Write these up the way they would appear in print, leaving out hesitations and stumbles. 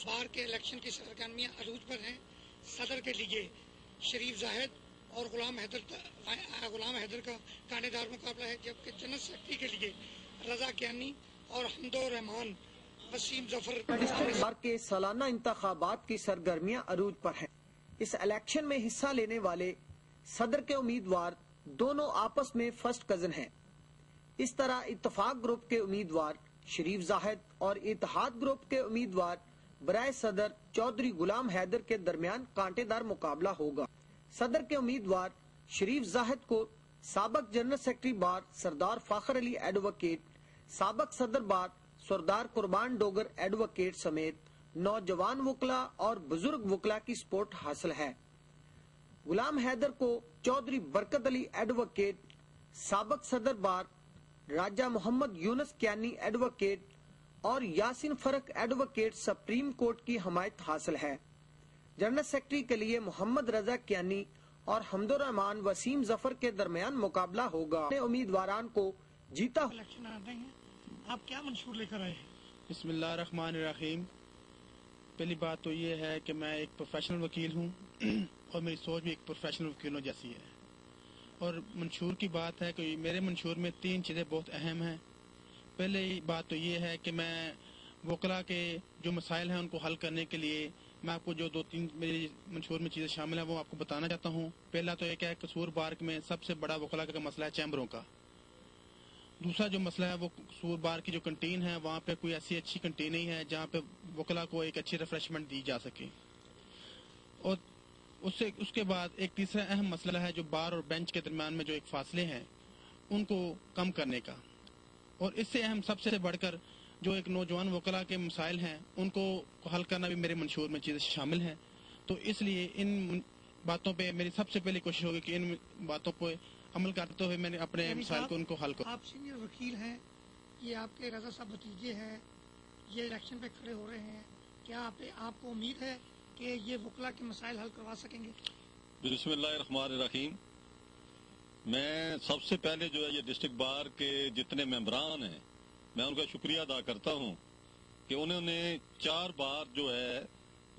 बार के इलेक्शन की सरगर्मियां अरूज पर हैं। सदर के लिए शरीफ जाहिद और गुलाम हैदर का कांटेदार मुकाबला है, जबकि जनरल सेक्रेटरी के लिए रजा कियानी और हमदुर रहमान वसीम जफर। बार के सालाना इंतखाबात की सरगर्मियां अरूज पर हैं। इस इलेक्शन में हिस्सा लेने वाले सदर के उम्मीदवार दोनों आपस में फर्स्ट कजन हैं। इस तरह इत्तफाक ग्रुप के उम्मीदवार शरीफ जाहिद और इत्तेहाद ग्रुप के उम्मीदवार बराए सदर चौधरी गुलाम हैदर के दरमियान कांटेदार मुकाबला होगा। सदर के उम्मीदवार शरीफ जाहिद को साबक जनरल सेक्रेटरी बार सरदार फाखर अली एडवोकेट, साबक सदर बार सरदार कुर्बान डोगर एडवोकेट समेत नौजवान वकला और बुजुर्ग वकला की सपोर्ट हासिल है। गुलाम हैदर को चौधरी बरकत अली एडवोकेट, साबक सदर बार राजा मोहम्मद यूनुस कियानी एडवोकेट और यासिन फरक एडवोकेट सुप्रीम कोर्ट की हमायत हासिल है। जनरल सेक्रेटरी के लिए मोहम्मद रजा कियानी और हमदुर रहमान वसीम जफर के दरमियान मुकाबला होगा। उम्मीदवारान को जीता इलेक्शन आ रहे हैं, आप क्या मंशूर लेकर आए? बिस्मिल्लाहिर्रहमानिर्रहीम। पहली बात तो ये है कि मैं एक प्रोफेशनल वकील हूँ और मेरी सोच भी एक प्रोफेशनल वकीलों जैसी है। और मंशूर की बात है कि मेरे मंशूर में 3 चीज़ें बहुत अहम हैं। पहले बात तो ये है कि मैं वकला के जो मसाइल हैं उनको हल करने के लिए मैं आपको जो 2-3 मेरी मंशूर में चीज़ें शामिल हैं वो आपको बताना चाहता हूँ। पहला तो एक है कसूर बार में सबसे बड़ा वकला का मसला है चैम्बरों का। दूसरा जो मसला है वो कसूर बार की जो कंटीन है वहाँ पे कोई ऐसी अच्छी कंटीन नहीं है जहाँ पे वकला को एक अच्छी रिफ्रेशमेंट दी जा सके। और उसके बाद एक तीसरा अहम मसला है जो बार और बेंच के दरमियान में जो एक फासले हैं उनको कम करने का। और इससे अहम सबसे बढ़कर जो एक नौजवान वकला के मसाइल हैं उनको हल करना भी मेरे मंशूर में चीज़ें शामिल हैं। तो इसलिए इन बातों पे मेरी सबसे पहली कोशिश होगी कि इन बातों पर अमल करते हुए मैंने अपने मसाइल को उनको हल कर। आप सीनियर वकील हैं, ये आपके रजा साहब भतीजे हैं, ये इलेक्शन पे खड़े हो रहे हैं, क्या आपको उम्मीद है कि ये वकला के मसाइल हल करवा सकेंगे? बिस्मिल्लाहिर्रहमानिर्रहीम। मैं सबसे पहले जो है ये डिस्ट्रिक्ट बार के जितने मेंबरान हैं मैं उनका शुक्रिया अदा करता हूँ कि उन्होंने 4 बार जो है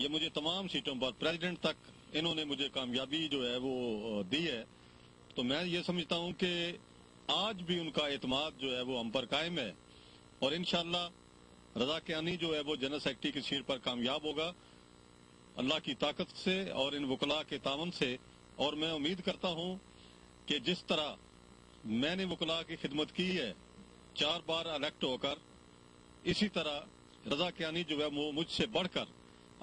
ये मुझे तमाम सीटों पर प्रेसिडेंट तक इन्होंने मुझे कामयाबी जो है वो दी है। तो मैं ये समझता हूँ कि आज भी उनका एतमाद जो है वो हम पर कायम है और इंशाअल्लाह रजा कियानी जो है वो जनरल सेक्रेटरी की सीट पर कामयाब होगा अल्लाह की ताकत से और इन वकला के तावन से। और मैं उम्मीद करता हूँ कि जिस तरह मैंने वकला की खिदमत की है 4 बार इलेक्ट होकर, इसी तरह रजा कियानी जो है वो मुझसे बढ़कर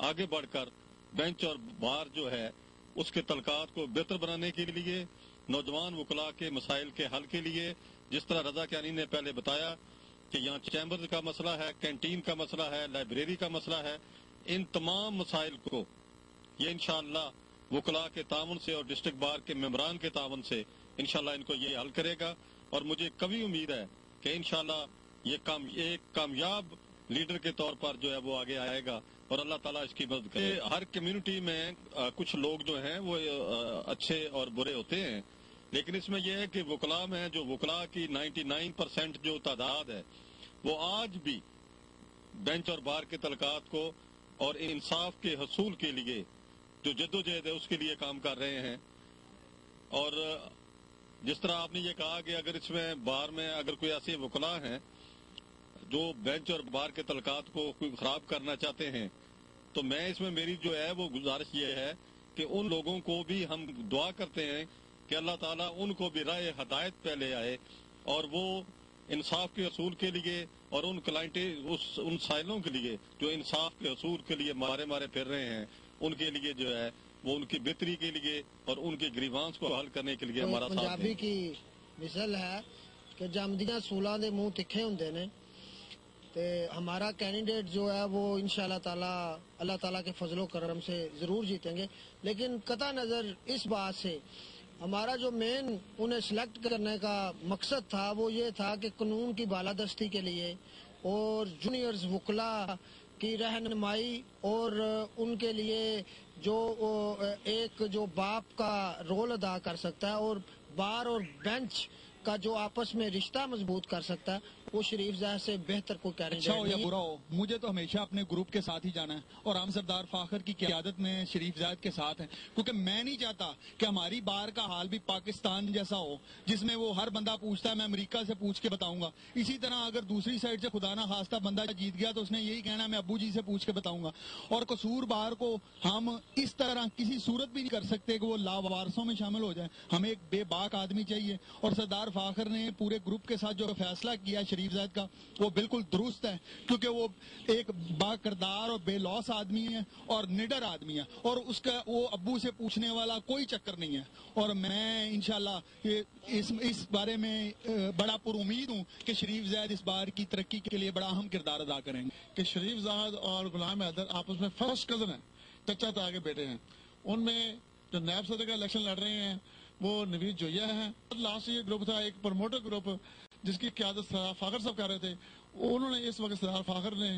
आगे बढ़कर बेंच और बार जो है उसके तलकात को बेहतर बनाने के लिए, नौजवान वकला के मसाइल के हल के लिए, जिस तरह रजा कियानी ने पहले बताया कि यहाँ चैम्बर का मसला है, कैंटीन का मसला है, लाइब्रेरी का मसला है, इन तमाम मसाइल को ये इंशाअल्लाह वकला के तावन से और डिस्ट्रिक्ट बार के मेंबरान के तावन से इंशाअल्लाह इनको ये हल करेगा। और मुझे कभी उम्मीद है कि इंशाअल्लाह ये एक कामयाब लीडर के तौर पर जो है वो आगे आएगा और अल्लाह ताला इसकी मदद करे। हर कम्युनिटी में कुछ लोग जो हैं वो अच्छे और बुरे होते हैं, लेकिन इसमें यह है कि वकला में जो वकला की 99% जो तादाद है वो आज भी बेंच और बार के तलकात को और इंसाफ के हसूल के लिए जो जद्दोजहद है उसके लिए काम कर रहे हैं। और जिस तरह आपने ये कहा कि अगर इसमें बार में अगर कोई ऐसे वकला हैं जो बेंच और बार के तलकात को खराब करना चाहते हैं, तो मैं इसमें मेरी जो है वो गुजारिश ये है कि उन लोगों को भी हम दुआ करते हैं कि अल्लाह ताला उनको भी राह हदायत पे ले आए और वो इंसाफ के असूल के लिए और उन उन साइलों के लिए जो इंसाफ के असूल के लिए मारे फिर रहे हैं उनके लिए जो है वो उनकी बेहतरी के लिए और उनके ग्रीवांस को हल करने के लिए हमारा साथ है। पंजाबी की मिसल है कि जमदियां सूलां दे मुंह तिखे हुंदे ने। ते हमारा कैंडिडेट जो है वो इंशाअल्लाह ताला अल्लाह ताला के फजलो करम से जरूर जीतेंगे। लेकिन कता नजर इस बात से हमारा जो मेन उन्हें सिलेक्ट करने का मकसद था वो ये था कि कानून की बालादस्ती के लिए और जूनियर्स वकला की रहनुमाई और उनके लिए जो एक जो बाप का रोल अदा कर सकता है और बार और बेंच का जो आपस में रिश्ता मजबूत कर सकता है وہ شریف ظاہر سے بہتر کوئی کینڈیڈیٹ اچھا ہو یا برا ہو، مجھے تو ہمیشہ اپنے گروپ کے ساتھ ہی جانا ہے، اور ہم سردار فاخر کی قیادت میں شریف زاہد کے ساتھ ہیں، کیونکہ میں نہیں چاہتا کہ ہماری بار کا حال بھی پاکستان جیسا ہو جس میں وہ ہر بندہ پوچھتا ہے میں امریکہ سے پوچھ کے بتاؤں گا. اسی طرح اگر دوسری سائڈ سے خدا نہ خواستہ بندہ جیت گیا تو اس نے یہی کہنا میں ابو جی سے پوچھ کے بتاؤں گا. اور قصور بار کو ہم اس طرح کسی صورت بھی نہیں کر سکتے کہ وہ لاوارثوں میں شامل ہو جائے. ہمیں ایک بے باک آدمی چاہیے، اور سردار فاخر نے پورے گروپ کے ساتھ جو فیصلہ کیا شریف زاہد کا وہ بالکل درست ہے، کیونکہ وہ ایک با کردار اور بے لوس آدمی ہے اور نڈر آدمی ہے، اور اس کا وہ ابو سے پوچھنے والا کوئی چکر نہیں ہے. اور میں انشاءاللہ اس بارے میں بڑا پر امید ہوں کہ شریف زاہد اس بار کی ترقی کے لیے بڑا اہم کردار ادا کریں گے. کہ شریف زاہد اور غلام حیدر آپس میں فرسٹ کزن ہیں، چچا تا کے بیٹے ہیں. ان میں جو نیب صدر کا الیکشن لڑ رہے ہیں وہ نوید جویا ہیں. لاسٹ یہ گروپ تھا ایک پروموٹر گروپ جس کی قیادت سردار فاخر صاحب کر رہے تھے، انہوں نے اس وقت سردار فاخر نے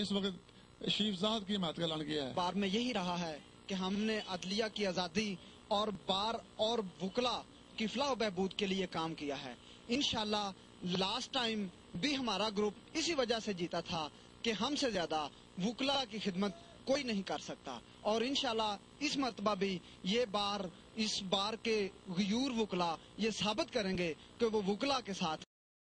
اس وقت شریف زاہد کی حمایت کا اعلان کیا ہے. بار میں یہی رہا ہے کہ ہم نے عدلیہ کی آزادی اور بار اور وکلا کی فلاح و بہبود کے لیے کام کیا ہے. انشاءاللہ لاسٹ ٹائم بھی ہمارا گروپ اسی وجہ سے جیتا تھا کہ ہم سے زیادہ وکلا کی خدمت کوئی نہیں کر سکتا، اور انشاءاللہ اس مرتبہ بھی اس بار کے غیور وکلا یہ ثابت کریں گے کہ وہ وکلا کے ساتھ